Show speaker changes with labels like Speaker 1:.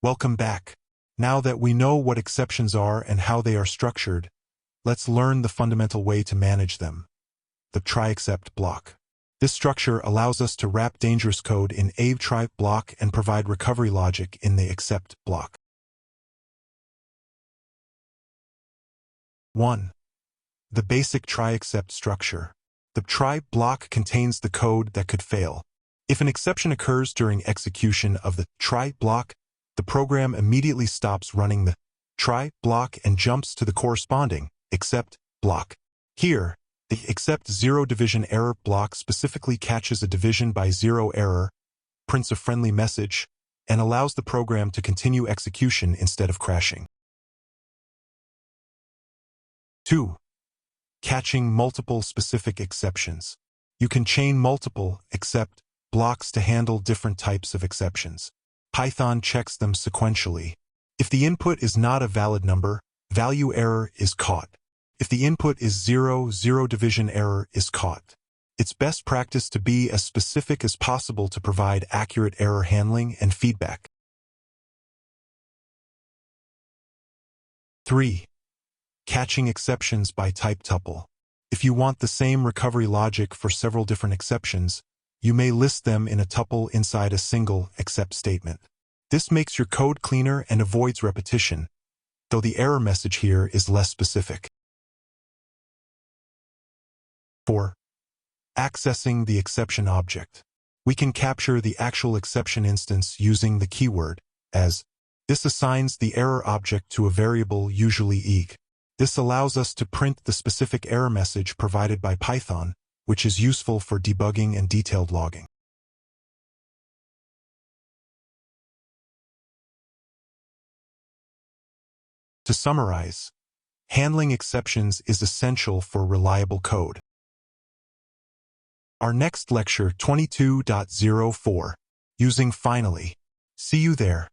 Speaker 1: Welcome back. Now that we know what exceptions are and how they are structured, let's learn the fundamental way to manage them. The try-except block. This structure allows us to wrap dangerous code in a try block and provide recovery logic in the except block. 1. The basic try-except structure. The try block contains the code that could fail. If an exception occurs during execution of the try block, the program immediately stops running the try block and jumps to the corresponding except block. Here, the except zero division error block specifically catches a division by zero error, prints a friendly message, and allows the program to continue execution instead of crashing. 2. Catching multiple specific exceptions. You can chain multiple except blocks to handle different types of exceptions. Python checks them sequentially. If the input is not a valid number, value error is caught. If the input is 0, zero division error is caught. It's best practice to be as specific as possible to provide accurate error handling and feedback. 3. Catching exceptions by type tuple. If you want the same recovery logic for several different exceptions, you may list them in a tuple inside a single except statement. This makes your code cleaner and avoids repetition, though the error message here is less specific. 4. Accessing the exception object. We can capture the actual exception instance using the keyword as. This assigns the error object to a variable, usually eg. This allows us to print the specific error message provided by Python, which is useful for debugging and detailed logging. To summarize, handling exceptions is essential for reliable code. Our next lecture 22.04, using finally. See you there.